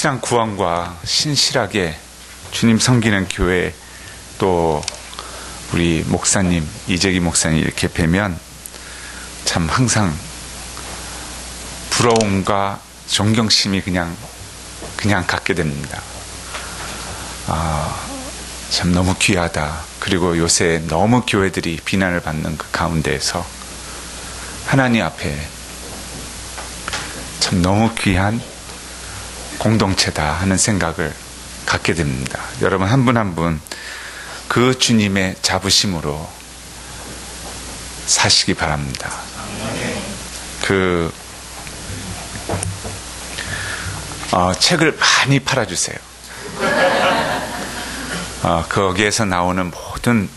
실상 구원과 신실하게 주님 섬기는 교회, 또 우리 목사님, 이재기 목사님 이렇게 뵈면 참 항상 부러움과 존경심이 그냥 갖게 됩니다. 참 너무 귀하다. 그리고 요새 너무 교회들이 비난을 받는 그 가운데에서 하나님 앞에 참 너무 귀한 공동체다 하는 생각을 갖게 됩니다. 여러분 한 분 한 분 그 주님의 자부심으로 사시기 바랍니다. 책을 많이 팔아주세요. 거기에서 나오는 모든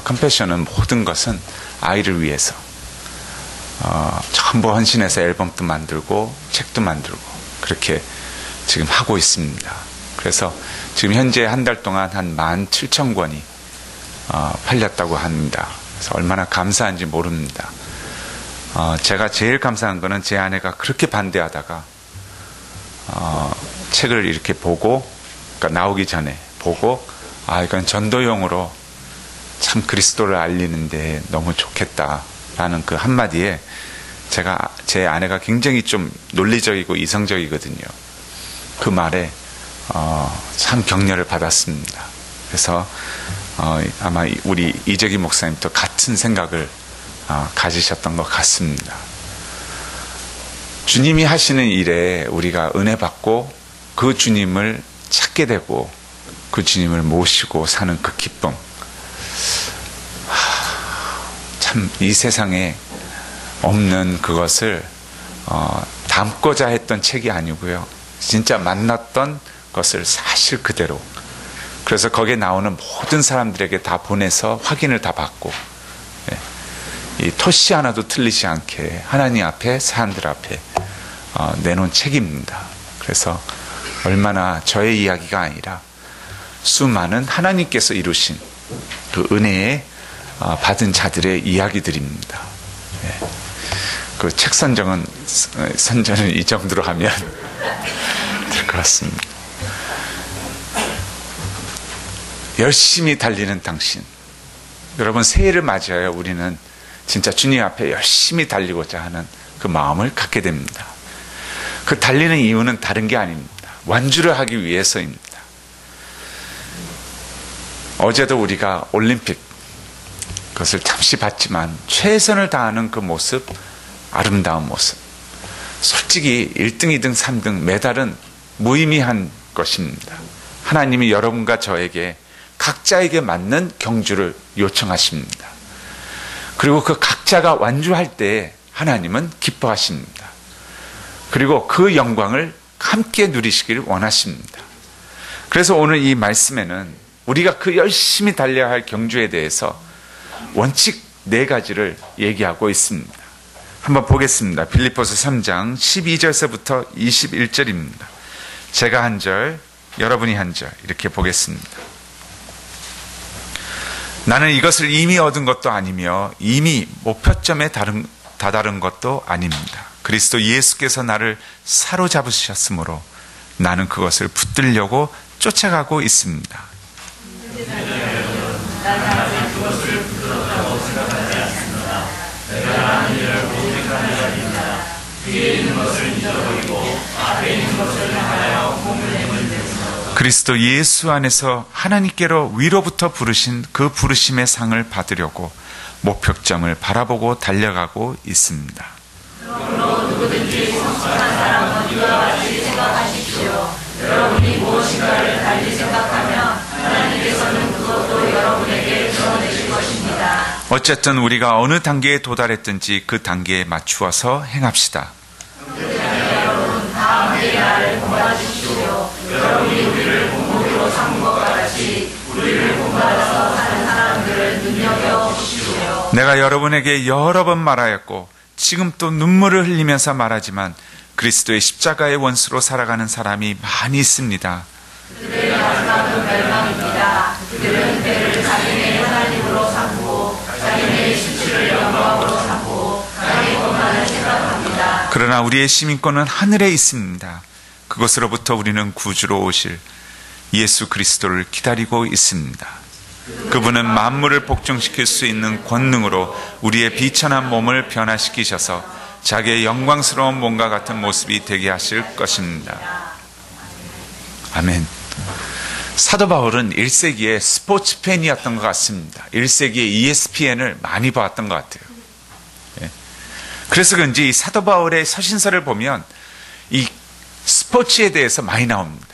컴패션은 모든 것은 아이를 위해서 전부 헌신해서 앨범도 만들고 책도 만들고 그렇게 지금 하고 있습니다. 그래서 지금 현재 한 달 동안 한 17,000권이 팔렸다고 합니다. 그래서 얼마나 감사한지 모릅니다. 제가 제일 감사한 거는 제 아내가 그렇게 반대하다가 책을 이렇게 보고, 그러니까 나오기 전에 보고, 이건 전도용으로 참 그리스도를 알리는데 너무 좋겠다라는 그 한마디에 제 아내가 굉장히 좀 논리적이고 이성적이거든요. 그 말에 참 격려를 받았습니다. 그래서 아마 우리 이재기 목사님도 같은 생각을 가지셨던 것 같습니다. 주님이 하시는 일에 우리가 은혜 받고 그 주님을 찾게 되고 그 주님을 모시고 사는 그 기쁨, 참 이 세상에 없는 그것을 담고자 했던 책이 아니고요, 진짜 만났던 것을 사실 그대로, 그래서 거기에 나오는 모든 사람들에게 다 보내서 확인을 다 받고, 이 토시 하나도 틀리지 않게 하나님 앞에, 사람들 앞에 내놓은 책입니다. 그래서 얼마나 저의 이야기가 아니라 수많은 하나님께서 이루신 그 은혜에 받은 자들의 이야기들입니다. 그 책 선전은 이 정도로 하면 될 것 같습니다. 열심히 달리는 당신, 여러분 새해를 맞이하여 우리는 진짜 주님 앞에 열심히 달리고자 하는 그 마음을 갖게 됩니다. 그 달리는 이유는 다른 게 아닙니다. 완주를 하기 위해서입니다. 어제도 우리가 올림픽 그것을 잠시 봤지만 최선을 다하는 그 모습, 아름다운 모습, 솔직히 1등, 2등, 3등 메달은 무의미한 것입니다. 하나님이 여러분과 저에게 각자에게 맞는 경주를 요청하십니다. 그리고 그 각자가 완주할 때 하나님은 기뻐하십니다. 그리고 그 영광을 함께 누리시기를 원하십니다. 그래서 오늘 이 말씀에는 우리가 그 열심히 달려야 할 경주에 대해서 원칙 4가지를 얘기하고 있습니다. 한번 보겠습니다. 빌립보서 3장 12절서부터 21절입니다. 제가 한 절, 여러분이 한 절 이렇게 보겠습니다. 나는 이것을 이미 얻은 것도 아니며 이미 목표점에 다다른 것도 아닙니다. 그리스도 예수께서 나를 사로잡으셨으므로 나는 그것을 붙들려고 쫓아가고 있습니다. 그리스도 예수 안에서 하나님께로 위로부터 부르신 그 부르심의 상을 받으려고 목표점을 바라보고 달려가고 있습니다. 그러므로 누구든지 성숙한 사람은 이와 같이 생각하십시오. 여러분이 무엇인가를 달리 생각하면 하나님께서는 그것도 여러분에게 주어내실 것입니다. 어쨌든 우리가 어느 단계에 도달했든지 그 단계에 맞추어서 행합시다. 여러분 다 함께 나를 본받으십시오. 여러분이 우리를 본보기로 삼은 것과 같이 우리를 본받아서 사는 사람들을 눈여겨보십시오. 내가 여러분에게 여러 번 말하였고 지금 또 눈물을 흘리면서 말하지만 그리스도의 십자가의 원수로 살아가는 사람이 많이 있습니다. 그들의 마지막은 멸망입니다. 그들은 때를 자기네 하나님으로 삼고 자기네 수치를 영광으로 삼고 자기 것만을 생각합니다. 그러나 우리의 시민권은 하늘에 있습니다. 그것으로부터 우리는 구주로 오실 예수 그리스도를 기다리고 있습니다. 그분은 만물을 복종시킬 수 있는 권능으로 우리의 비천한 몸을 변화시키셔서 자기의 영광스러운 몸과 같은 모습이 되게 하실 것입니다. 아멘. 사도 바울은 1세기에 스포츠 팬이었던 것 같습니다. 1세기에 ESPN을 많이 봤던 것 같아요. 그래서 그런지 이 사도 바울의 서신서를 보면 이 스포츠에 대해서 많이 나옵니다.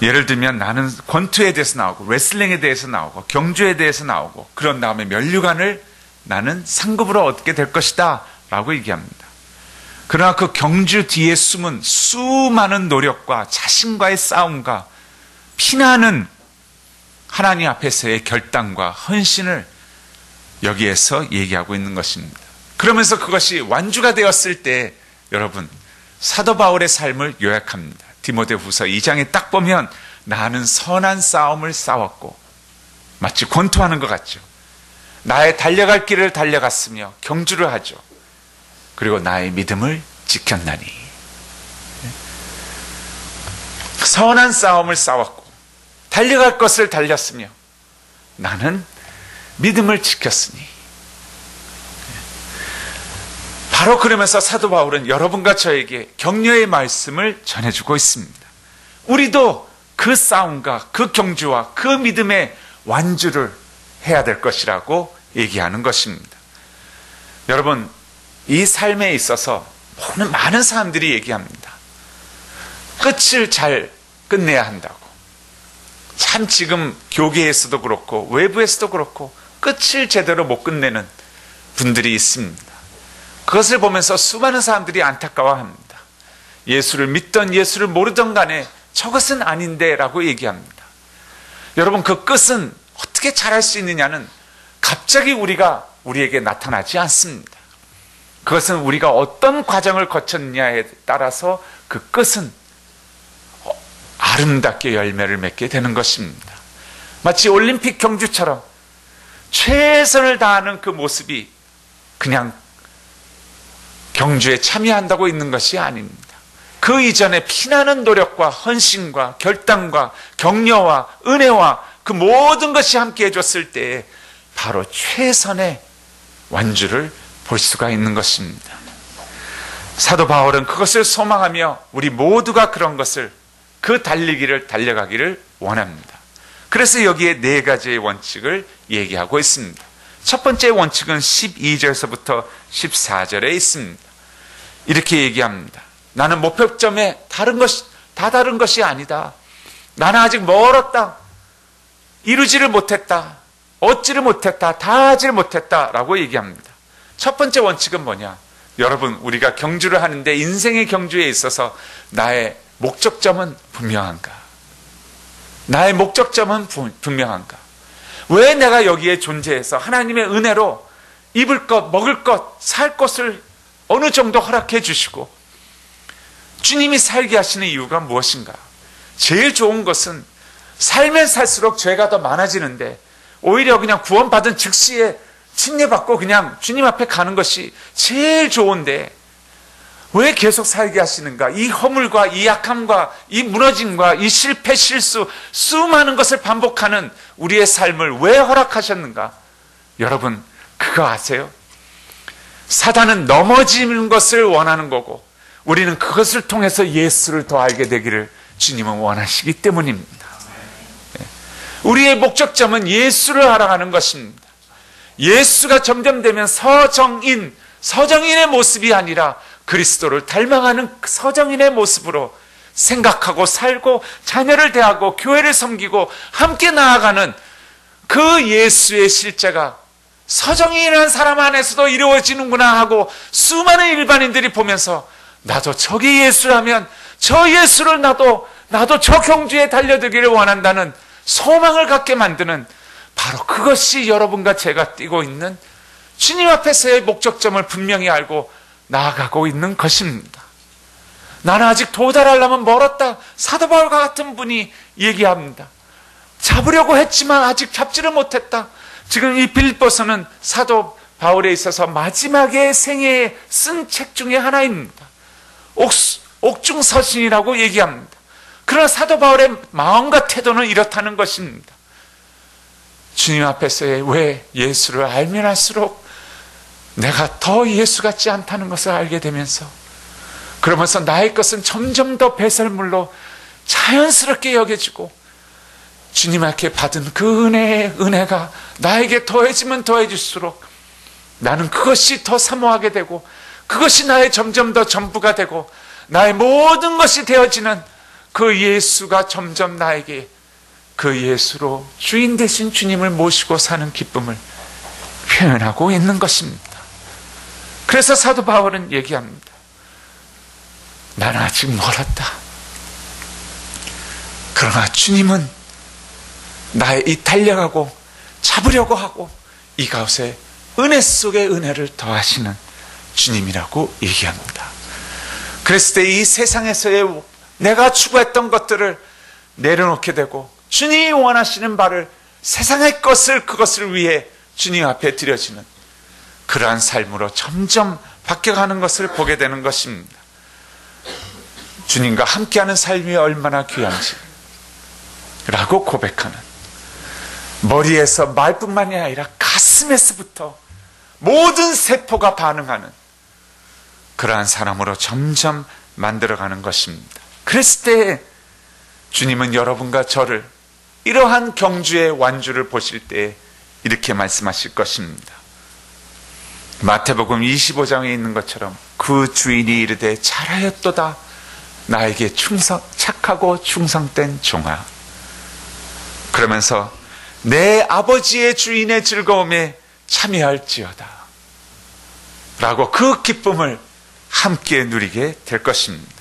예를 들면 나는 권투에 대해서 나오고 레슬링에 대해서 나오고 경주에 대해서 나오고 그런 다음에 면류관을 나는 상급으로 얻게 될 것이다 라고 얘기합니다. 그러나 그 경주 뒤에 숨은 수많은 노력과 자신과의 싸움과 피나는 하나님 앞에서의 결단과 헌신을 여기에서 얘기하고 있는 것입니다. 그러면서 그것이 완주가 되었을 때 여러분 사도 바울의 삶을 요약합니다. 디모데후서 2장에 딱 보면 나는 선한 싸움을 싸웠고 마치 권투하는 것 같죠. 나의 달려갈 길을 달려갔으며 경주를 하죠. 그리고 나의 믿음을 지켰나니. 선한 싸움을 싸웠고 달려갈 것을 달렸으며 나는 믿음을 지켰으니. 바로 그러면서 사도 바울은 여러분과 저에게 격려의 말씀을 전해주고 있습니다. 우리도 그 싸움과 그 경주와 그 믿음의 완주를 해야 될 것이라고 얘기하는 것입니다. 여러분, 이 삶에 있어서 많은 사람들이 얘기합니다. 끝을 잘 끝내야 한다고. 참 지금 교계에서도 그렇고 외부에서도 그렇고 끝을 제대로 못 끝내는 분들이 있습니다. 그것을 보면서 수많은 사람들이 안타까워합니다. 예수를 믿던 예수를 모르던 간에 저것은 아닌데 라고 얘기합니다. 여러분, 그 끝은 어떻게 잘할 수 있느냐는 갑자기 우리에게 나타나지 않습니다. 그것은 우리가 어떤 과정을 거쳤느냐에 따라서 그 끝은 아름답게 열매를 맺게 되는 것입니다. 마치 올림픽 경주처럼 최선을 다하는 그 모습이 그냥 경주에 참여한다고 있는 것이 아닙니다. 그 이전에 피나는 노력과 헌신과 결단과 격려와 은혜와 그 모든 것이 함께 해줬을 때에 바로 최선의 완주를 볼 수가 있는 것입니다. 사도 바울은 그것을 소망하며 우리 모두가 그런 것을 그 달리기를 달려가기를 원합니다. 그래서 여기에 네 가지의 원칙을 얘기하고 있습니다. 첫 번째 원칙은 12절에서부터 14절에 있습니다. 이렇게 얘기합니다. 나는 목표점에 다 다른 것이 아니다. 나는 아직 멀었다. 이루지를 못했다. 얻지를 못했다. 다 하지를 못했다. 라고 얘기합니다. 첫 번째 원칙은 뭐냐? 여러분, 우리가 경주를 하는데 인생의 경주에 있어서 나의 목적점은 분명한가? 나의 목적점은 분명한가? 왜 내가 여기에 존재해서 하나님의 은혜로 입을 것, 먹을 것, 살 것을 어느 정도 허락해 주시고 주님이 살게 하시는 이유가 무엇인가? 제일 좋은 것은 살면 살수록 죄가 더 많아지는데 오히려 그냥 구원받은 즉시에 침례받고 그냥 주님 앞에 가는 것이 제일 좋은데 왜 계속 살게 하시는가? 이 허물과 이 약함과 이 무너짐과 이 실패, 실수, 수많은 것을 반복하는 우리의 삶을 왜 허락하셨는가? 여러분, 그거 아세요? 사단은 넘어지는 것을 원하는 거고 우리는 그것을 통해서 예수를 더 알게 되기를 주님은 원하시기 때문입니다. 우리의 목적점은 예수를 알아가는 것입니다. 예수가 점점 되면 서정인의 모습이 아니라 그리스도를 닮아가는 서정인의 모습으로 생각하고 살고 자녀를 대하고 교회를 섬기고 함께 나아가는 그 예수의 실제가 서정인이라는 사람 안에서도 이루어지는구나 하고 수많은 일반인들이 보면서 나도 저게 예수라면 저 예수를 나도 저 경주에 달려들기를 원한다는 소망을 갖게 만드는 바로 그것이 여러분과 제가 뛰고 있는 주님 앞에서의 목적점을 분명히 알고 나아가고 있는 것입니다. 나는 아직 도달하려면 멀었다. 사도 바울과 같은 분이 얘기합니다. 잡으려고 했지만 아직 잡지를 못했다. 지금 이 빌립보서는 사도 바울에 있어서 마지막에 생애에 쓴 책 중에 하나입니다. 옥중서신이라고 얘기합니다. 그러나 사도 바울의 마음과 태도는 이렇다는 것입니다. 주님 앞에서의 왜 예수를 알면 알수록 내가 더 예수 같지 않다는 것을 알게 되면서, 그러면서 나의 것은 점점 더 배설물로 자연스럽게 여겨지고, 주님 앞에 받은 그 은혜가 나에게 더해지면 더해질수록 나는 그것이 더 사모하게 되고, 그것이 나의 점점 더 전부가 되고, 나의 모든 것이 되어지는 그 예수가 점점 나에게 그 예수로 주인 되신 주님을 모시고 사는 기쁨을 표현하고 있는 것입니다. 그래서 사도 바울은 얘기합니다. 나는 아직 멀었다. 그러나 주님은 나의 이 달려가고 잡으려고 하고 이 가운데 은혜 속에 은혜를 더하시는 주님이라고 얘기합니다. 그랬을 때 이 세상에서의 내가 추구했던 것들을 내려놓게 되고, 주님이 원하시는 바를, 세상의 것을, 그것을 위해 주님 앞에 드려지는 그러한 삶으로 점점 바뀌어가는 것을 보게 되는 것입니다. 주님과 함께하는 삶이 얼마나 귀한지 라고 고백하는, 머리에서 말뿐만이 아니라 가슴에서부터 모든 세포가 반응하는 그러한 사람으로 점점 만들어가는 것입니다. 그랬을 때 주님은 여러분과 저를 이러한 경주의 완주를 보실 때 이렇게 말씀하실 것입니다. 마태복음 25장에 있는 것처럼 그 주인이 이르되 잘하였도다 나에게 착하고 충성된 종아, 그러면서 내 아버지의 주인의 즐거움에 참여할지어다 라고 그 기쁨을 함께 누리게 될 것입니다.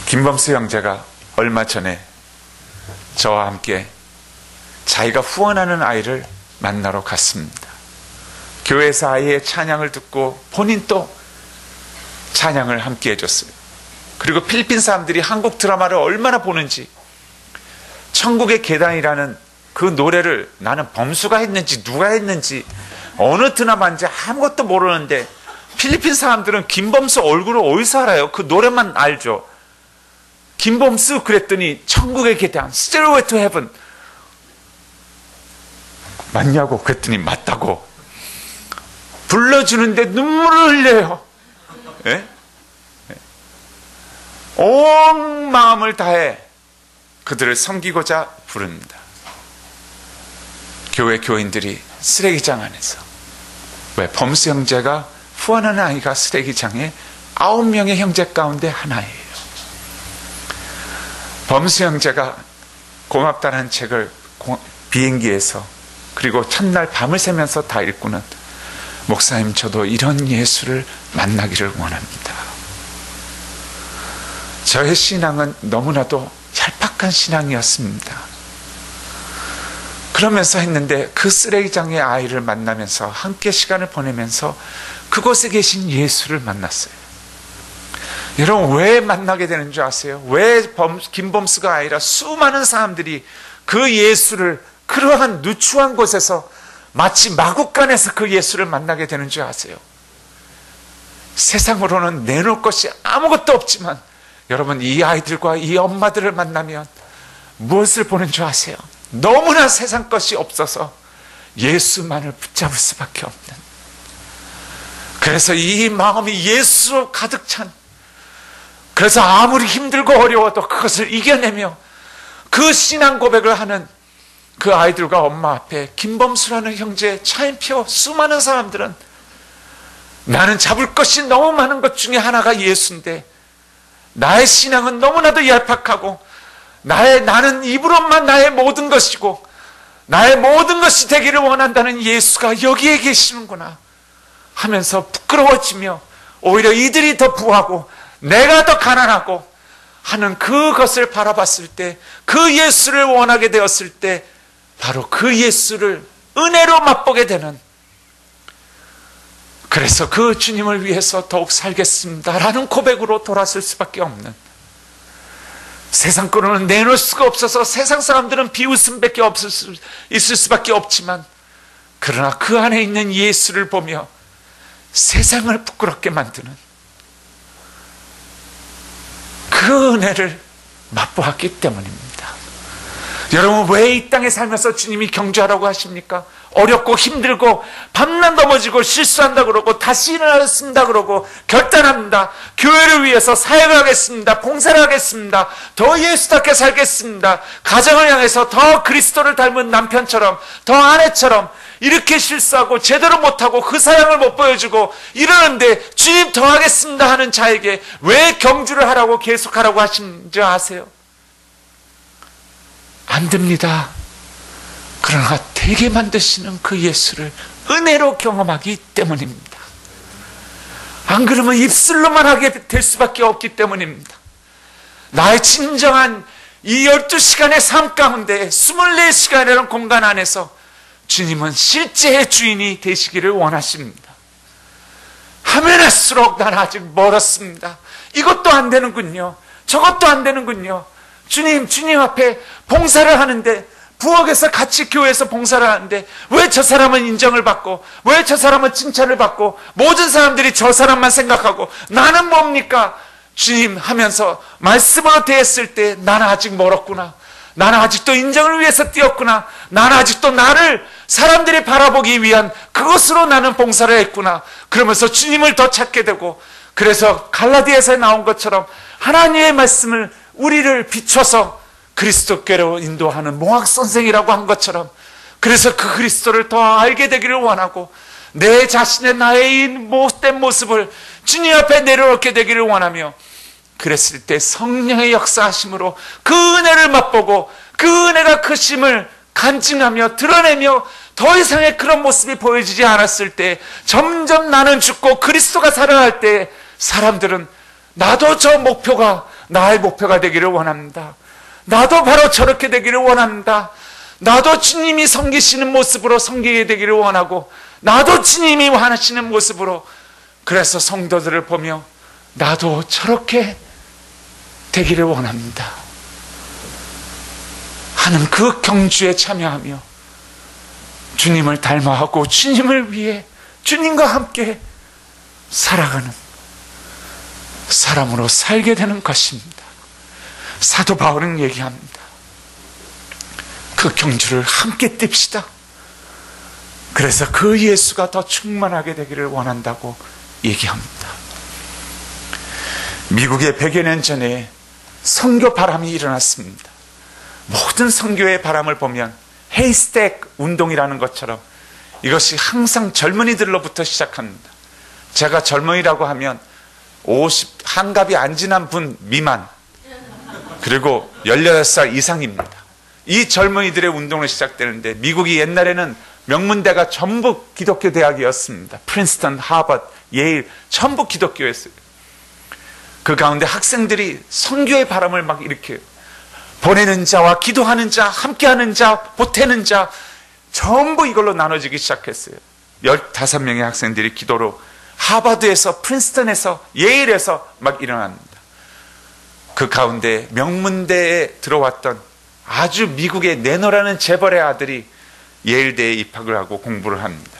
김범수 형제가 얼마 전에 저와 함께 자기가 후원하는 아이를 만나러 갔습니다. 교회에서 아이의 찬양을 듣고 본인도 찬양을 함께 해줬어요. 그리고 필리핀 사람들이 한국 드라마를 얼마나 보는지, 천국의 계단이라는 그 노래를 나는 범수가 했는지 누가 했는지 어느 드라마인지 아무것도 모르는데, 필리핀 사람들은 김범수 얼굴을 어디서 알아요? 그 노래만 알죠. 김범수 그랬더니 천국의 계단, Stairway to Heaven 맞냐고 그랬더니 맞다고 불러주는데 눈물을 흘려요. 예? 온 마음을 다해 그들을 섬기고자 부릅니다. 교회 교인들이 쓰레기장 안에서, 왜 범수 형제가 후원하는 아이가 쓰레기장에 9명의 형제 가운데 하나예요. 범수 형제가 고맙다는 책을 비행기에서, 그리고 첫날 밤을 새면서 다 읽고는, 목사님 저도 이런 예수를 만나기를 원합니다. 저의 신앙은 너무나도 얄팍한 신앙이었습니다. 그러면서 했는데, 그 쓰레기장의 아이를 만나면서 함께 시간을 보내면서 그곳에 계신 예수를 만났어요. 여러분, 왜 만나게 되는 줄 아세요? 왜 김범수가 아니라 수많은 사람들이 그 예수를 그러한 누추한 곳에서 마치 마국간에서 그 예수를 만나게 되는 줄 아세요? 세상으로는 내놓을 것이 아무것도 없지만, 여러분, 이 아이들과 이 엄마들을 만나면 무엇을 보는 줄 아세요? 너무나 세상 것이 없어서 예수만을 붙잡을 수밖에 없는, 그래서 이 마음이 예수로 가득 찬, 그래서 아무리 힘들고 어려워도 그것을 이겨내며 그 신앙 고백을 하는 그 아이들과 엄마 앞에 김범수라는 형제, 차인표, 수많은 사람들은 나는 잡을 것이 너무 많은 것 중에 하나가 예수인데, 나의 신앙은 너무나도 얄팍하고, 나는 입으로만 나의 모든 것이고, 나의 모든 것이 되기를 원한다는 예수가 여기에 계시는구나 하면서 부끄러워지며, 오히려 이들이 더 부하고 내가 더 가난하고 하는 그것을 바라봤을 때, 그 예수를 원하게 되었을 때, 바로 그 예수를 은혜로 맛보게 되는, 그래서 그 주님을 위해서 더욱 살겠습니다라는 고백으로 돌아설 수밖에 없는, 세상 거로는 내놓을 수가 없어서 세상 사람들은 비웃음밖에 있을 수밖에 없지만, 그러나 그 안에 있는 예수를 보며 세상을 부끄럽게 만드는 그 은혜를 맛보았기 때문입니다. 여러분, 왜 이 땅에 살면서 주님이 경주하라고 하십니까? 어렵고 힘들고 밤낮 넘어지고 실수한다 그러고 다시 일어났습니다 그러고 결단합니다. 교회를 위해서 사역하겠습니다. 봉사를 하겠습니다. 더 예수답게 살겠습니다. 가정을 향해서 더 그리스도를 닮은 남편처럼, 더 아내처럼 이렇게 실수하고 제대로 못하고 그 사랑을 못 보여주고 이러는데 주님 더 하겠습니다 하는 자에게 왜 경주를 하라고 계속하라고 하신지 아세요? 안 됩니다. 그러나 되게 만드시는 그 예수를 은혜로 경험하기 때문입니다. 안 그러면 입술로만 하게 될 수밖에 없기 때문입니다. 나의 진정한 이 12시간의 삶 가운데 24시간이라는 공간 안에서 주님은 실제의 주인이 되시기를 원하십니다. 하면 할수록 난 아직 멀었습니다. 이것도 안 되는군요. 저것도 안 되는군요. 주님 앞에 봉사를 하는데, 부엌에서 같이 교회에서 봉사를 하는데 왜 저 사람은 인정을 받고, 왜 저 사람은 칭찬을 받고, 모든 사람들이 저 사람만 생각하고 나는 뭡니까? 주님 하면서 말씀으로 대했을 때 나는 아직 멀었구나. 나는 아직도 인정을 위해서 뛰었구나. 나는 아직도 나를 사람들이 바라보기 위한 그것으로 나는 봉사를 했구나. 그러면서 주님을 더 찾게 되고, 그래서 갈라디아서에 나온 것처럼 하나님의 말씀을 우리를 비춰서 그리스도께로 인도하는 몽학선생이라고 한 것처럼, 그래서 그 그리스도를 더 알게 되기를 원하고 내 자신의 나의 이 못된 모습을 주님 앞에 내려놓게 되기를 원하며, 그랬을 때 성령의 역사하심으로 그 은혜를 맛보고 그 은혜가 크심을 간증하며 드러내며 더 이상의 그런 모습이 보여지지 않았을 때, 점점 나는 죽고 그리스도가 살아날 때 사람들은 나도 저 목표가 나의 목표가 되기를 원합니다. 나도 바로 저렇게 되기를 원합니다. 나도 주님이 섬기시는 모습으로 섬기게 되기를 원하고, 나도 주님이 원하시는 모습으로, 그래서 성도들을 보며 나도 저렇게 되기를 원합니다 하는 그 경주에 참여하며 주님을 닮아가고 주님을 위해 주님과 함께 살아가는 사람으로 살게 되는 것입니다. 사도 바울은 얘기합니다. 그 경주를 함께 띱시다. 그래서 그 예수가 더 충만하게 되기를 원한다고 얘기합니다. 미국에 100여 년 전에 선교 바람이 일어났습니다. 모든 선교의 바람을 보면 헤이스택 운동이라는 것처럼 이것이 항상 젊은이들로부터 시작합니다. 제가 젊은이라고 하면 50 한갑이 안 지난 분 미만, 그리고 18살 이상입니다. 이 젊은이들의 운동으로 시작되는데, 미국이 옛날에는 명문대가 전부 기독교 대학이었습니다. 프린스턴, 하버드, 예일 전부 기독교였어요. 그 가운데 학생들이 선교의 바람을 막 일으켜요. 보내는 자와 기도하는 자, 함께하는 자, 보태는 자, 전부 이걸로 나눠지기 시작했어요. 15명의 학생들이 기도로 하버드에서, 프린스턴에서, 예일에서 막 일어납니다. 그 가운데 명문대에 들어왔던 아주 미국의 내노라는 재벌의 아들이 예일대에 입학을 하고 공부를 합니다.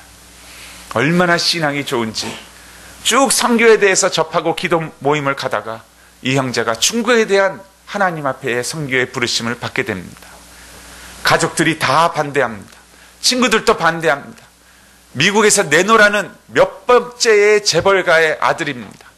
얼마나 신앙이 좋은지 쭉 선교에 대해서 접하고 기도 모임을 가다가 이 형제가 중국에 대한 하나님 앞에 선교의 부르심을 받게 됩니다. 가족들이 다 반대합니다. 친구들도 반대합니다. 미국에서 내노라는 몇 번째의 재벌가의 아들입니다.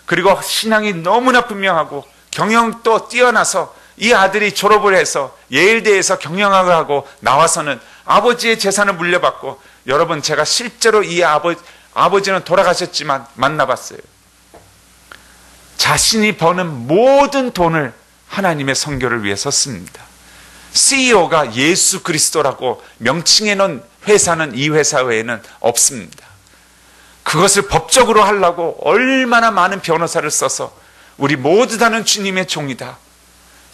그리고 신앙이 너무나 분명하고 경영도 뛰어나서 이 아들이 졸업을 해서 예일대에서 경영학을 하고 나와서는 아버지의 재산을 물려받고, 여러분 제가 실제로 이 아버지는 돌아가셨지만 만나봤어요. 자신이 버는 모든 돈을 하나님의 선교를 위해서 씁니다. CEO가 예수 그리스도라고 명칭해 놓은 회사는 이 회사 외에는 없습니다. 그것을 법적으로 하려고 얼마나 많은 변호사를 써서 우리 모두 다는 주님의 종이다,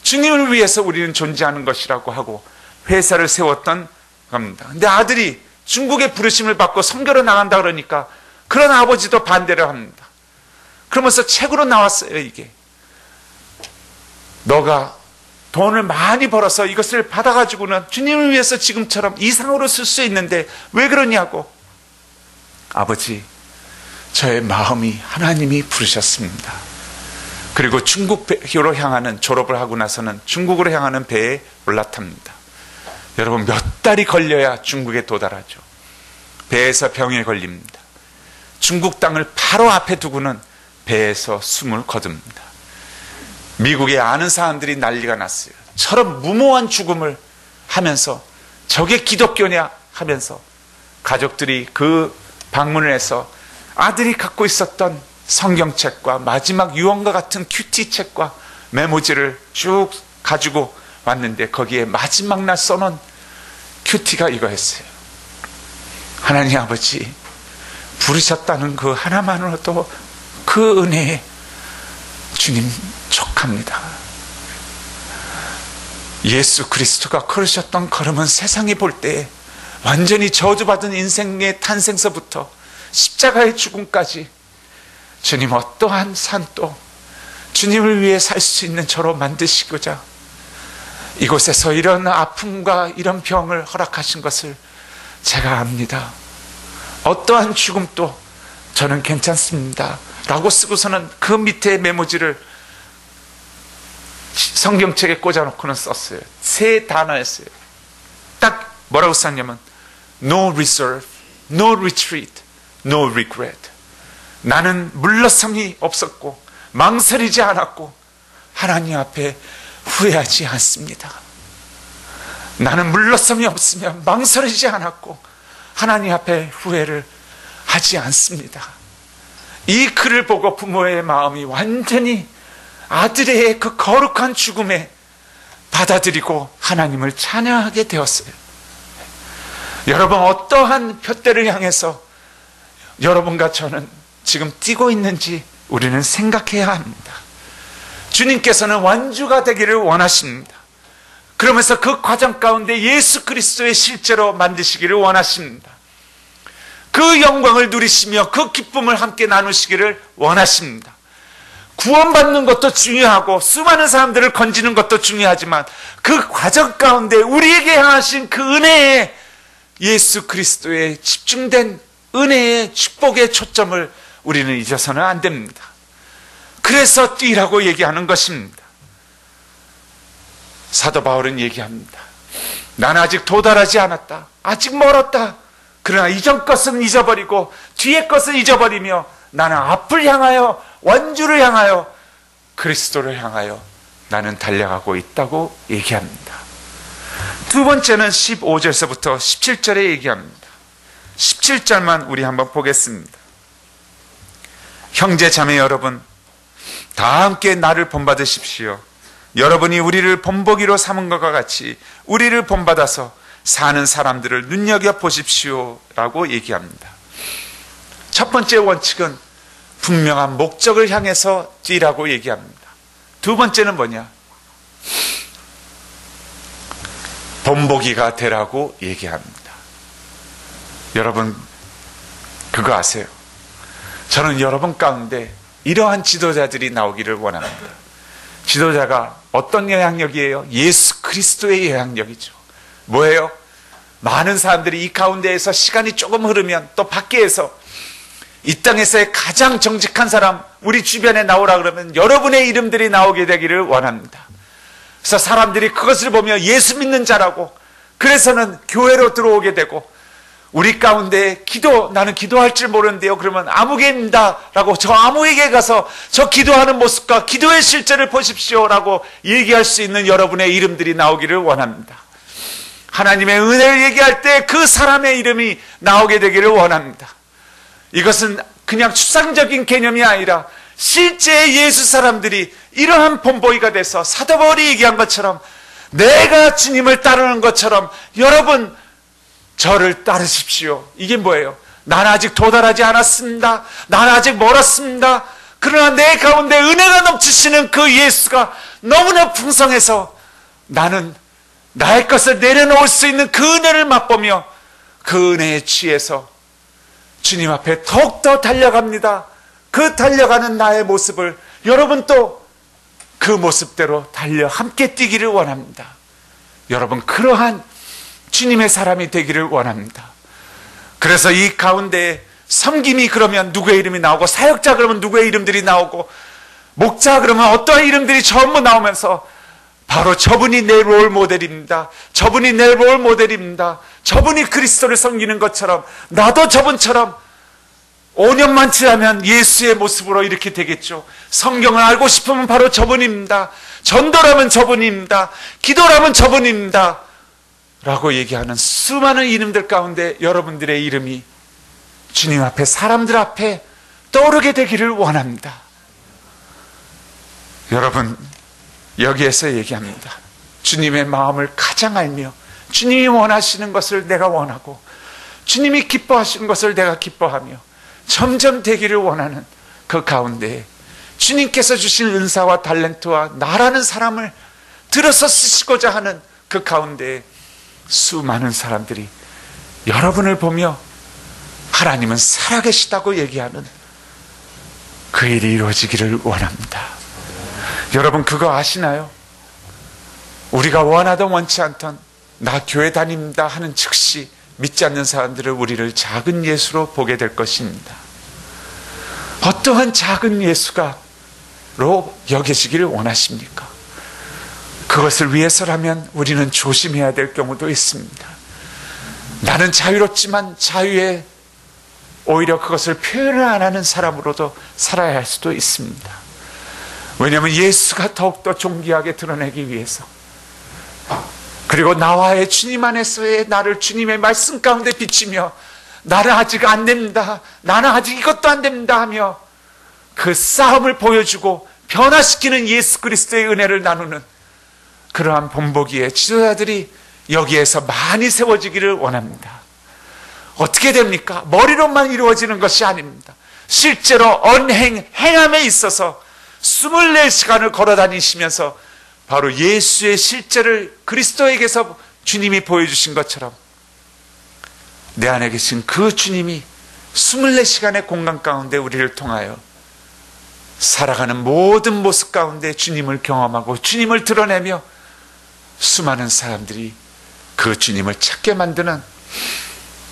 주님을 위해서 우리는 존재하는 것이라고 하고 회사를 세웠던 겁니다. 근데 아들이 중국의 부르심을 받고 선교로 나간다 그러니까 그런 아버지도 반대를 합니다. 그러면서 책으로 나왔어요. 이게 너가 돈을 많이 벌어서 이것을 받아가지고는 주님을 위해서 지금처럼 이상으로 쓸 수 있는데 왜 그러냐고. 아버지, 저의 마음이 하나님이 부르셨습니다. 그리고 중국으로 향하는, 졸업을 하고 나서는 중국으로 향하는 배에 올라탑니다. 여러분, 몇 달이 걸려야 중국에 도달하죠. 배에서 병에 걸립니다. 중국 땅을 바로 앞에 두고는 배에서 숨을 거둡니다. 미국에 아는 사람들이 난리가 났어요. 저런 무모한 죽음을 하면서 저게 기독교냐 하면서 가족들이 그 방문을 해서 아들이 갖고 있었던 성경책과 마지막 유언과 같은 큐티책과 메모지를 쭉 가지고 왔는데 거기에 마지막 날 써놓은 큐티가 이거였어요. 하나님 아버지, 부르셨다는 그 하나만으로도 그 은혜에 주님 족합니다. 예수 그리스도가 걸으셨던 걸음은 세상이 볼 때 완전히 저주받은 인생의 탄생서부터 십자가의 죽음까지 주님 어떠한 산도 주님을 위해 살 수 있는 저로 만드시고자 이곳에서 이런 아픔과 이런 병을 허락하신 것을 제가 압니다. 어떠한 죽음도 저는 괜찮습니다 라고 쓰고서는 그 밑에 메모지를 성경책에 꽂아놓고는 썼어요. 세 단어였어요. 딱 뭐라고 썼냐면 No reserve, no retreat, no regret. 나는 물러섬이 없었고 망설이지 않았고 하나님 앞에 후회하지 않습니다. 나는 물러섬이 없으며 망설이지 않았고 하나님 앞에 후회를 하지 않습니다. 이 글을 보고 부모의 마음이 완전히 아들의 그 거룩한 죽음에 받아들이고 하나님을 찬양하게 되었어요. 여러분, 어떠한 푯대를 향해서 여러분과 저는 지금 뛰고 있는지 우리는 생각해야 합니다. 주님께서는 완주가 되기를 원하십니다. 그러면서 그 과정 가운데 예수 그리스도의 실제로 만드시기를 원하십니다. 그 영광을 누리시며 그 기쁨을 함께 나누시기를 원하십니다. 구원받는 것도 중요하고 수많은 사람들을 건지는 것도 중요하지만 그 과정 가운데 우리에게 향하신 그 은혜에 예수 그리스도의 집중된 은혜의 축복의 초점을 우리는 잊어서는 안 됩니다. 그래서 뛰라고 얘기하는 것입니다. 사도 바울은 얘기합니다. 나는 아직 도달하지 않았다. 아직 멀었다. 그러나 이전 것은 잊어버리고 뒤의 것을 잊어버리며 나는 앞을 향하여 완주를 향하여 그리스도를 향하여 나는 달려가고 있다고 얘기합니다. 두 번째는 15절서부터 17절에 얘기합니다. 17절만 우리 한번 보겠습니다. 형제 자매 여러분, 다 함께 나를 본받으십시오. 여러분이 우리를 본보기로 삼은 것과 같이 우리를 본받아서 사는 사람들을 눈여겨보십시오 라고 얘기합니다. 첫 번째 원칙은 분명한 목적을 향해서 뛰라고 얘기합니다. 두 번째는 뭐냐? 본보기가 되라고 얘기합니다. 여러분, 그거 아세요? 저는 여러분 가운데 이러한 지도자들이 나오기를 원합니다. 지도자가 어떤 영향력이에요? 예수 그리스도의 영향력이죠. 뭐예요? 많은 사람들이 이 가운데에서 시간이 조금 흐르면 또 밖에서 이 땅에서의 가장 정직한 사람, 우리 주변에 나오라 그러면 여러분의 이름들이 나오게 되기를 원합니다. 그래서 사람들이 그것을 보며 예수 믿는 자라고, 그래서는 교회로 들어오게 되고, 우리 가운데 나는 기도할 줄 모르는데요. 그러면 아무개입니다 라고 저 아무에게 가서 저 기도하는 모습과 기도의 실제를 보십시오 라고 얘기할 수 있는 여러분의 이름들이 나오기를 원합니다. 하나님의 은혜를 얘기할 때 그 사람의 이름이 나오게 되기를 원합니다. 이것은 그냥 추상적인 개념이 아니라 실제 예수 사람들이 이러한 본보기가 돼서 사도 바울이 얘기한 것처럼 내가 주님을 따르는 것처럼 여러분 저를 따르십시오. 이게 뭐예요? 나는 아직 도달하지 않았습니다. 나는 아직 멀었습니다. 그러나 내 가운데 은혜가 넘치시는 그 예수가 너무나 풍성해서 나는 나의 것을 내려놓을 수 있는 그 은혜를 맛보며 그 은혜에 취해서 주님 앞에 더욱더 달려갑니다. 그 달려가는 나의 모습을 여러분 또 그 모습대로 달려 함께 뛰기를 원합니다. 여러분, 그러한 주님의 사람이 되기를 원합니다. 그래서 이 가운데 섬김이 그러면 누구의 이름이 나오고, 사역자 그러면 누구의 이름들이 나오고, 목자 그러면 어떠한 이름들이 전부 나오면서 바로 저분이 내 롤 모델입니다. 저분이 내 롤 모델입니다. 저분이 그리스도를 섬기는 것처럼 나도 저분처럼 5년만 지나면 예수의 모습으로 이렇게 되겠죠. 성경을 알고 싶으면 바로 저분입니다. 전도라면 저분입니다. 기도라면 저분입니다. 라고 얘기하는 수많은 이름들 가운데 여러분들의 이름이 주님 앞에, 사람들 앞에 떠오르게 되기를 원합니다. 여러분, 여기에서 얘기합니다. 주님의 마음을 가장 알며 주님이 원하시는 것을 내가 원하고 주님이 기뻐하시는 것을 내가 기뻐하며 점점 되기를 원하는 그 가운데 주님께서 주신 은사와 달란트와 나라는 사람을 들어서 쓰시고자 하는 그 가운데 수많은 사람들이 여러분을 보며 하나님은 살아계시다고 얘기하는 그 일이 이루어지기를 원합니다. 여러분, 그거 아시나요? 우리가 원하던 원치 않던 나 교회 다닙니다 하는 즉시 믿지 않는 사람들을 우리를 작은 예수로 보게 될 것입니다. 어떠한 작은 예수가로 여겨지기를 원하십니까? 그것을 위해서라면 우리는 조심해야 될 경우도 있습니다. 나는 자유롭지만 자유에 오히려 그것을 표현을 안 하는 사람으로도 살아야 할 수도 있습니다. 왜냐하면 예수가 더욱더 존귀하게 드러내기 위해서, 그리고 나와의 주님 안에서의 나를 주님의 말씀 가운데 비치며 나는 아직 안 됩니다, 나는 아직 이것도 안 됩니다 하며 그 싸움을 보여주고 변화시키는 예수 그리스도의 은혜를 나누는 그러한 본보기의 지도자들이 여기에서 많이 세워지기를 원합니다. 어떻게 됩니까? 머리로만 이루어지는 것이 아닙니다. 실제로 행함에 있어서 24시간을 걸어 다니시면서 바로 예수의 실제를 그리스도에게서 주님이 보여주신 것처럼 내 안에 계신 그 주님이 24시간의 공간 가운데 우리를 통하여 살아가는 모든 모습 가운데 주님을 경험하고 주님을 드러내며 수많은 사람들이 그 주님을 찾게 만드는,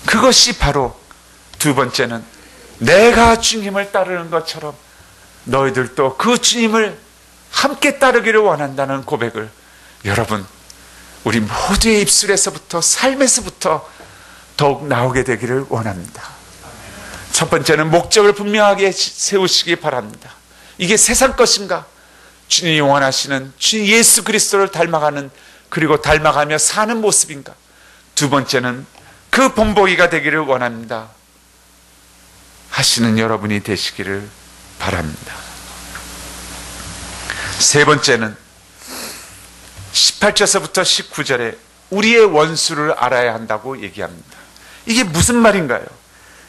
그것이 바로 두 번째는 내가 주님을 따르는 것처럼 너희들도 그 주님을 함께 따르기를 원한다는 고백을 여러분, 우리 모두의 입술에서부터, 삶에서부터 더욱 나오게 되기를 원합니다. 첫 번째는 목적을 분명하게 세우시기 바랍니다. 이게 세상 것인가? 주님이 원하시는 주님 예수 그리스도를 닮아가는, 그리고 닮아가며 사는 모습인가? 두 번째는 그 본보기가 되기를 원합니다 하시는 여러분이 되시기를 바랍니다. 세 번째는 18절에서부터 19절에 우리의 원수를 알아야 한다고 얘기합니다. 이게 무슨 말인가요?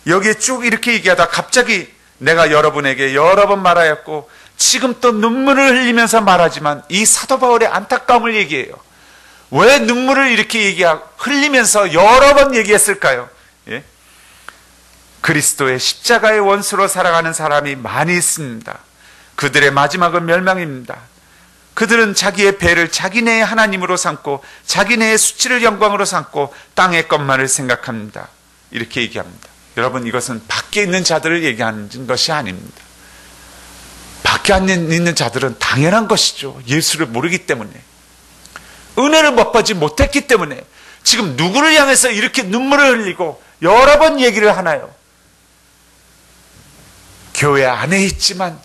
여기에 쭉 이렇게 얘기하다 갑자기 내가 여러분에게 여러 번 말하였고 지금 또 눈물을 흘리면서 말하지만, 이 사도 바울의 안타까움을 얘기해요. 왜 눈물을 이렇게 흘리면서 여러 번 얘기했을까요? 예? 그리스도의 십자가의 원수로 살아가는 사람이 많이 있습니다. 그들의 마지막은 멸망입니다. 그들은 자기의 배를 자기네의 하나님으로 삼고 자기네의 수치를 영광으로 삼고 땅의 것만을 생각합니다. 이렇게 얘기합니다. 여러분, 이것은 밖에 있는 자들을 얘기하는 것이 아닙니다. 밖에 있는 자들은 당연한 것이죠. 예수를 모르기 때문에, 은혜를 맛보지 못했기 때문에 지금 누구를 향해서 이렇게 눈물을 흘리고 여러 번 얘기를 하나요? 교회 안에 있지만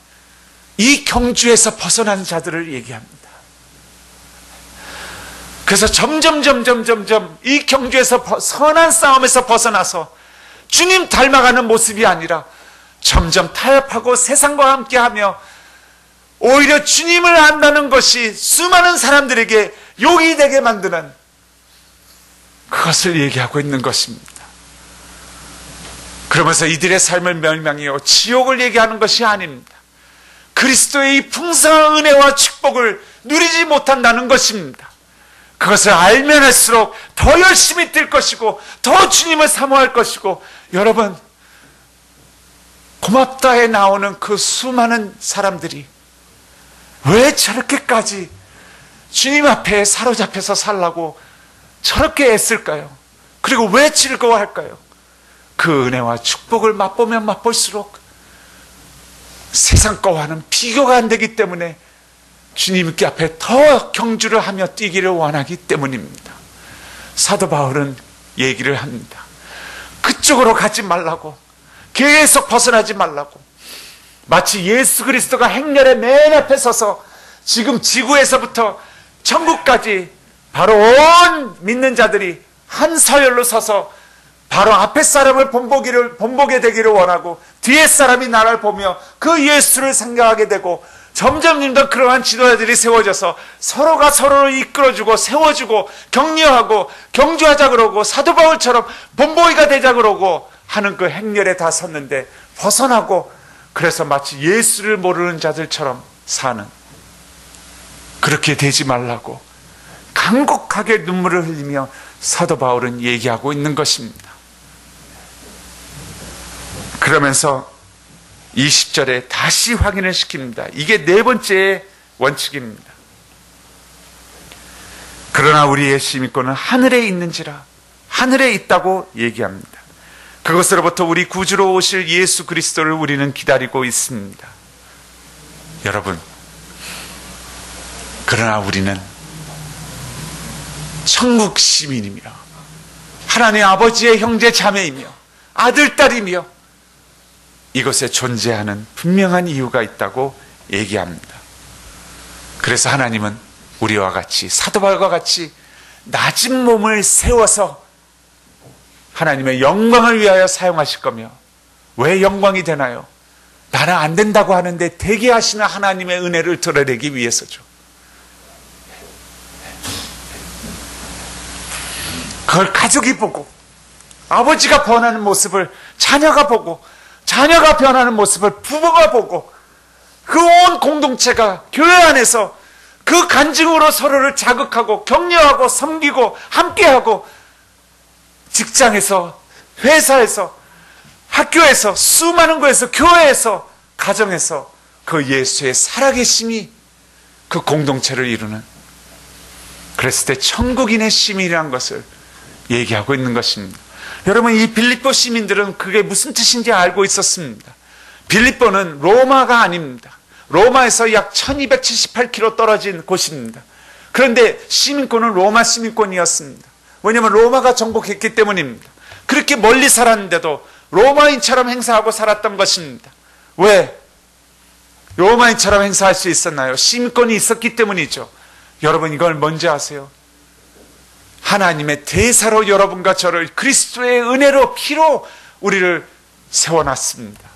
이 경주에서 벗어난 자들을 얘기합니다. 그래서 점점 이 경주에서 선한 싸움에서 벗어나서 주님 닮아가는 모습이 아니라 점점 타협하고 세상과 함께하며 오히려 주님을 안다는 것이 수많은 사람들에게 욕이 되게 만드는, 그것을 얘기하고 있는 것입니다. 그러면서 이들의 삶을 멸망이요 지옥을 얘기하는 것이 아닙니다. 그리스도의 이 풍성한 은혜와 축복을 누리지 못한다는 것입니다. 그것을 알면 할수록 더 열심히 뛸 것이고 더 주님을 사모할 것이고, 여러분, 고맙다에 나오는 그 수많은 사람들이 왜 저렇게까지 주님 앞에 사로잡혀서 살라고 저렇게 애쓸까요? 그리고 왜 즐거워할까요? 그 은혜와 축복을 맛보면 맛볼수록 세상 거와는 비교가 안 되기 때문에 주님께 앞에 더 경주를 하며 뛰기를 원하기 때문입니다. 사도 바울은 얘기를 합니다. 그쪽으로 가지 말라고, 계속 벗어나지 말라고. 마치 예수 그리스도가 행렬의 맨 앞에 서서 지금 지구에서부터 천국까지 바로 온 믿는 자들이 한 서열로 서서 바로 앞에 사람을 본보게 되기를 원하고 뒤에 사람이 나를 보며 그 예수를 생각하게 되고 점점 더 그러한 지도자들이 세워져서 서로가 서로를 이끌어주고 세워주고 격려하고 경주하자 그러고 사도 바울처럼 본보기가 되자 그러고 하는 그 행렬에 다 섰는데 벗어나고, 그래서 마치 예수를 모르는 자들처럼 사는, 그렇게 되지 말라고 간곡하게 눈물을 흘리며 사도 바울은 얘기하고 있는 것입니다. 그러면서 20절에 다시 확인을 시킵니다. 이게 네 번째 원칙입니다. 그러나 우리의 시민권은 하늘에 있는지라, 하늘에 있다고 얘기합니다. 그것으로부터 우리 구주로 오실 예수 그리스도를 우리는 기다리고 있습니다. 여러분, 그러나 우리는 천국 시민이며 하나님 아버지의 형제 자매이며 아들 딸이며 이곳에 존재하는 분명한 이유가 있다고 얘기합니다. 그래서 하나님은 우리와 같이, 사도 바울과 같이 낮은 몸을 세워서 하나님의 영광을 위하여 사용하실 거며, 왜 영광이 되나요? 나는 안 된다고 하는데 되게 하시는 하나님의 은혜를 드러내기 위해서죠. 그걸 가족이 보고, 아버지가 변하는 모습을 자녀가 보고, 자녀가 변하는 모습을 부모가 보고, 그 온 공동체가 교회 안에서 그 간증으로 서로를 자극하고 격려하고 섬기고 함께하고, 직장에서, 회사에서, 학교에서, 수많은 곳에서, 교회에서, 가정에서 그 예수의 살아계심이 그 공동체를 이루는, 그랬을 때 천국인의 시민이라는 것을 얘기하고 있는 것입니다. 여러분, 이 빌립보 시민들은 그게 무슨 뜻인지 알고 있었습니다. 빌립보는 로마가 아닙니다. 로마에서 약 1278km 떨어진 곳입니다. 그런데 시민권은 로마 시민권이었습니다. 왜냐하면 로마가 정복했기 때문입니다. 그렇게 멀리 살았는데도 로마인처럼 행사하고 살았던 것입니다. 왜 로마인처럼 행사할 수 있었나요? 시민권이 있었기 때문이죠. 여러분, 이걸 뭔지 아세요? 하나님의 대사로 여러분과 저를 그리스도의 은혜로 피로 우리를 세워놨습니다.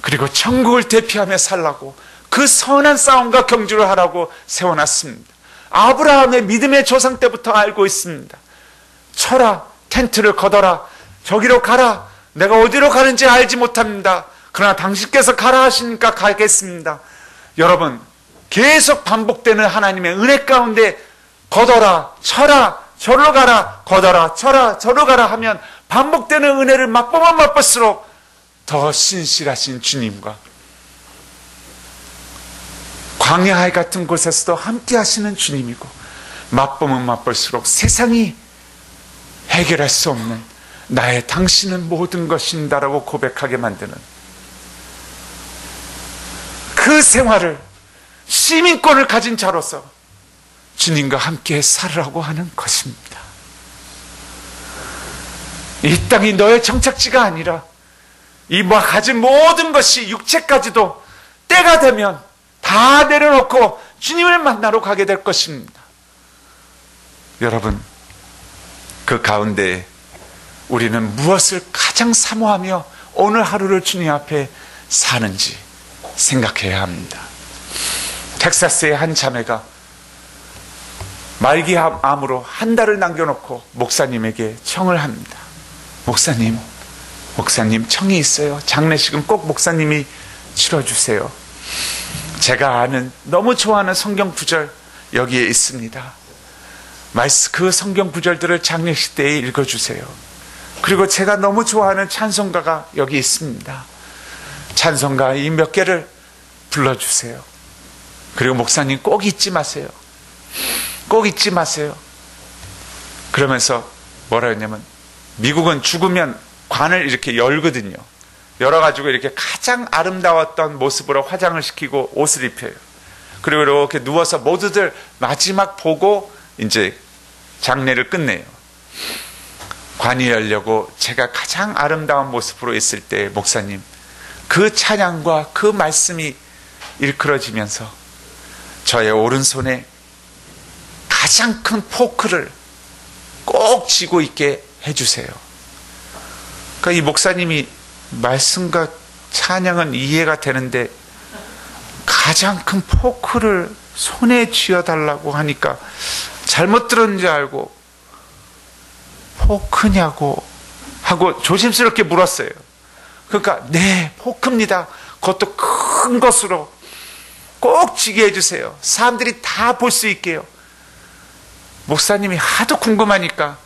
그리고 천국을 대표하며 살라고, 그 선한 싸움과 경주를 하라고 세워놨습니다. 아브라함의 믿음의 조상 때부터 알고 있습니다. 쳐라, 텐트를 걷어라, 저기로 가라, 내가 어디로 가는지 알지 못합니다. 그러나 당신께서 가라 하시니까 가겠습니다. 여러분, 계속 반복되는 하나님의 은혜 가운데 걷어라, 쳐라, 저리로 가라, 걷어라, 쳐라, 저리로 가라 하면 반복되는 은혜를 맛보면 맛볼수록 더 신실하신 주님과 광야 같은 곳에서도 함께 하시는 주님이고, 맛보면 맛볼수록 세상이 해결할 수 없는 나의 당신은 모든 것인다라고 고백하게 만드는 그 생활을 시민권을 가진 자로서 주님과 함께 살으라고 하는 것입니다. 이 땅이 너의 정착지가 아니라 이 가진 모든 것이, 육체까지도 때가 되면 다 내려놓고 주님을 만나러 가게 될 것입니다. 여러분, 그 가운데 우리는 무엇을 가장 사모하며 오늘 하루를 주님 앞에 사는지 생각해야 합니다. 텍사스의 한 자매가 말기암으로 한 달을 남겨놓고 목사님에게 청을 합니다. 목사님 청이 있어요. 장례식은 꼭 목사님이 치러주세요. 제가 아는, 너무 좋아하는 성경 구절 여기에 있습니다. 그 성경 구절들을 장례식 때에 읽어주세요. 그리고 제가 너무 좋아하는 찬송가가 여기 있습니다. 찬송가 이 몇 개를 불러주세요. 그리고 목사님 꼭 잊지 마세요. 꼭 잊지 마세요. 그러면서 뭐라 했냐면, 미국은 죽으면 관을 이렇게 열거든요. 열어가지고 이렇게 가장 아름다웠던 모습으로 화장을 시키고 옷을 입혀요. 그리고 이렇게 누워서 모두들 마지막 보고 이제 장례를 끝내요. 관이 열려고 제가 가장 아름다운 모습으로 있을 때 목사님, 그 찬양과 그 말씀이 일컬어지면서 저의 오른손에 가장 큰 포크를 꼭 쥐고 있게 해주세요. 그러니까 이 목사님이 말씀과 찬양은 이해가 되는데 가장 큰 포크를 손에 쥐어달라고 하니까 잘못 들었는지 알고 포크냐고 하고 조심스럽게 물었어요. 그러니까 네, 포크입니다. 그것도 큰 것으로 꼭 쥐게 해주세요. 사람들이 다 볼 수 있게요. 목사님이 하도 궁금하니까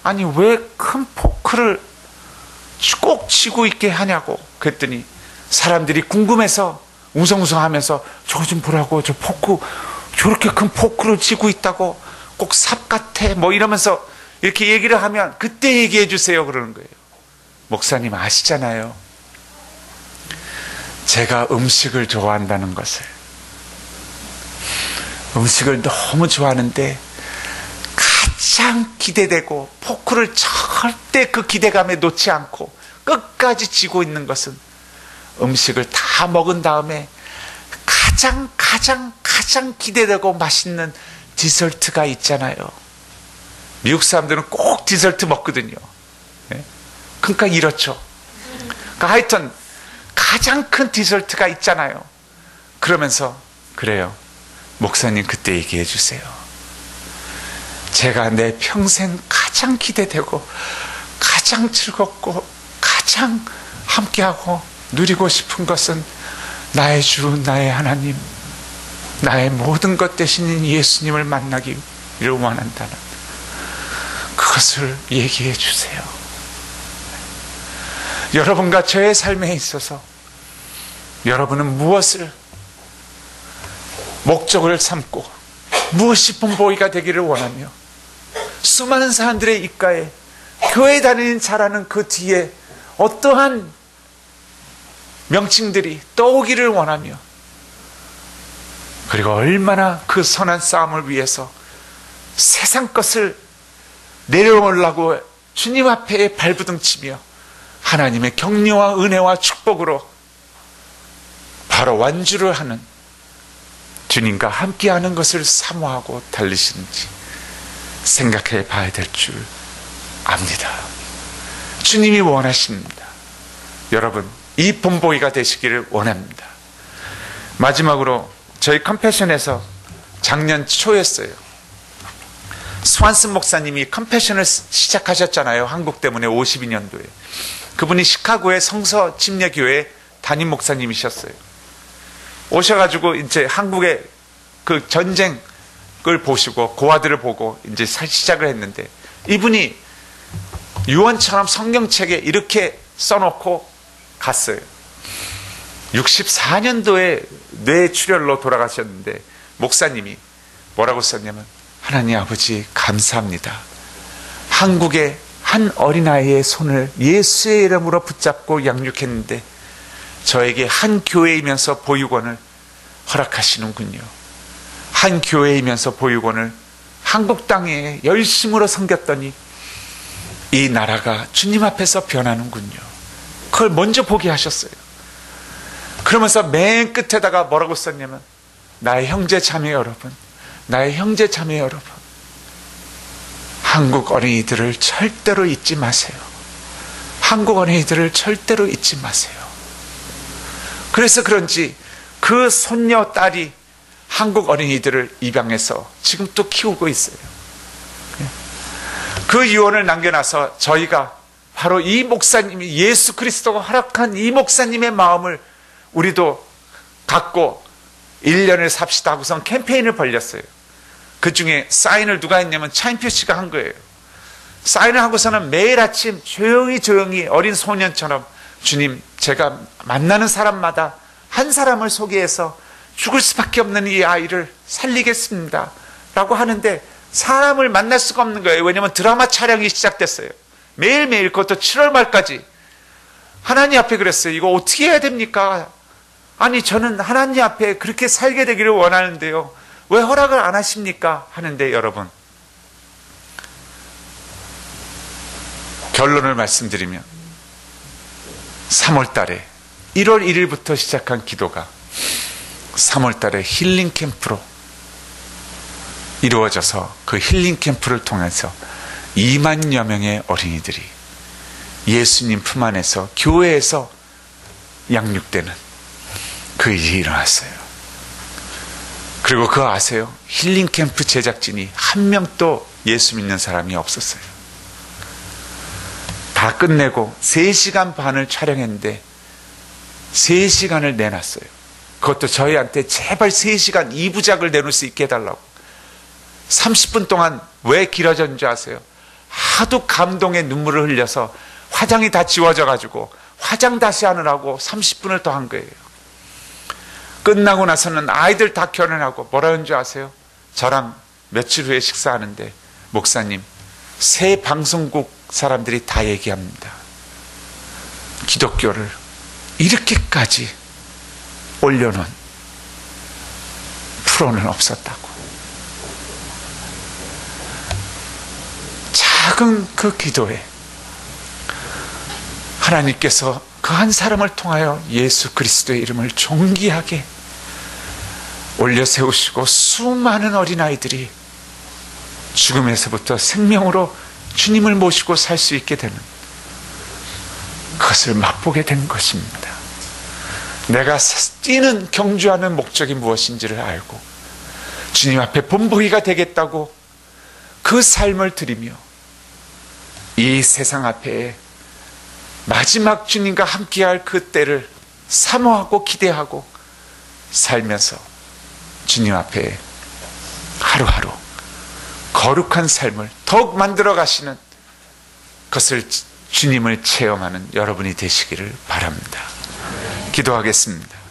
아니 왜 큰 포크를 꼭 쥐고 있게 하냐고 그랬더니 사람들이 궁금해서 웅성웅성하면서 저거 좀 보라고, 저 포크 저렇게 큰 포크를 쥐고 있다고, 꼭 삽 같아 뭐 이러면서 이렇게 얘기를 하면 그때 얘기해 주세요 그러는 거예요. 목사님 아시잖아요, 제가 음식을 좋아한다는 것을. 음식을 너무 좋아하는데 가장 기대되고 포크를 절대 그 기대감에 놓지 않고 끝까지 쥐고 있는 것은 음식을 다 먹은 다음에 가장 기대되고 맛있는 디저트가 있잖아요. 미국 사람들은 꼭 디저트 먹거든요. 그러니까 이렇죠. 그러니까 하여튼 가장 큰 디저트가 있잖아요. 그러면서 그래요, 목사님 그때 얘기해 주세요. 제가 내 평생 가장 기대되고 가장 즐겁고 가장 함께하고 누리고 싶은 것은 나의 주, 나의 하나님, 나의 모든 것 되시는 예수님을 만나기를 원한다는 그것을 얘기해 주세요. 여러분과 저의 삶에 있어서 여러분은 무엇을 목적을 삼고 무엇이 본보기가 되기를 원하며 수많은 사람들의 입가에 교회 다니는 자라는 그 뒤에 어떠한 명칭들이 떠오기를 원하며, 그리고 얼마나 그 선한 싸움을 위해서 세상 것을 내려오려고 주님 앞에 발부둥치며 하나님의 격려와 은혜와 축복으로 바로 완주를 하는 주님과 함께하는 것을 사모하고 달리시는지 생각해 봐야 될 줄 압니다. 주님이 원하십니다. 여러분, 이 본보기가 되시기를 원합니다. 마지막으로 저희 컴패션에서 작년 초였어요. 스완슨 목사님이 컴패션을 시작하셨잖아요. 한국 때문에 52년도에. 그분이 시카고의 성서 침례교회 담임 목사님이셨어요. 오셔가지고 이제 한국의 그 전쟁을 보시고 고아들을 보고 이제 시작을 했는데, 이분이 유언처럼 성경책에 이렇게 써놓고 갔어요. 64년도에 뇌출혈로 돌아가셨는데 목사님이 뭐라고 썼냐면, 하나님 아버지 감사합니다. 한국의 한 어린아이의 손을 예수의 이름으로 붙잡고 양육했는데 저에게 한 교회이면서 보육원을 허락하시는군요. 한 교회이면서 보육원을 한국 땅에 열심으로 섬겼더니 이 나라가 주님 앞에서 변하는군요. 그걸 먼저 보게 하셨어요. 그러면서 맨 끝에다가 뭐라고 썼냐면, 나의 형제 자매 여러분, 나의 형제 자매 여러분, 한국 어린이들을 절대로 잊지 마세요. 한국 어린이들을 절대로 잊지 마세요. 그래서 그런지 그 손녀 딸이 한국 어린이들을 입양해서 지금 또 키우고 있어요. 그 유언을 남겨놔서 저희가 바로 이 목사님이, 예수 그리스도가 허락한 이 목사님의 마음을 우리도 갖고 1년을 삽시다 하고선 캠페인을 벌렸어요. 그 중에 사인을 누가 했냐면 차인표 씨가 한 거예요. 사인을 하고서는 매일 아침 조용히 어린 소년처럼, 주님, 제가 만나는 사람마다 한 사람을 소개해서 죽을 수밖에 없는 이 아이를 살리겠습니다 라고 하는데 사람을 만날 수가 없는 거예요. 왜냐하면 드라마 촬영이 시작됐어요. 매일매일, 그것도 7월 말까지. 하나님 앞에 그랬어요. 이거 어떻게 해야 됩니까? 아니, 저는 하나님 앞에 그렇게 살게 되기를 원하는데요. 왜 허락을 안 하십니까? 하는데 여러분, 결론을 말씀드리면 3월 달에 1월 1일부터 시작한 기도가 3월 달에 힐링 캠프로 이루어져서 그 힐링 캠프를 통해서 2만여 명의 어린이들이 예수님 품 안에서 교회에서 양육되는 그 일이 일어났어요. 그리고 그거 아세요? 힐링 캠프 제작진이 한 명도 예수 믿는 사람이 없었어요. 다 끝내고 3시간 반을 촬영했는데 3시간을 내놨어요. 그것도 저희한테 제발 3시간 2부작을 내놓을 수 있게 해달라고. 30분 동안 왜 길어졌는 줄 아세요? 하도 감동의 눈물을 흘려서 화장이 다 지워져 가지고 화장 다시 하느라고 30분을 더 한 거예요. 끝나고 나서는 아이들 다 결혼하고 뭐라는 줄 아세요? 저랑 며칠 후에 식사하는데, 목사님, 새 방송국 사람들이 다 얘기합니다. 기독교를 이렇게까지 올려놓은 프로는 없었다고. 작은 그 기도에 하나님께서 그 한 사람을 통하여 예수 그리스도의 이름을 존귀하게 올려 세우시고 수많은 어린아이들이 죽음에서부터 생명으로 주님을 모시고 살 수 있게 되는 그것을 맛보게 된 것입니다. 내가 뛰는 경주하는 목적이 무엇인지를 알고 주님 앞에 본보기가 되겠다고 그 삶을 드리며 이 세상 앞에 마지막 주님과 함께할 그 때를 사모하고 기대하고 살면서 주님 앞에 하루하루 거룩한 삶을 더욱 만들어 가시는 것을, 주님을 체험하는 여러분이 되시기를 바랍니다. 기도하겠습니다.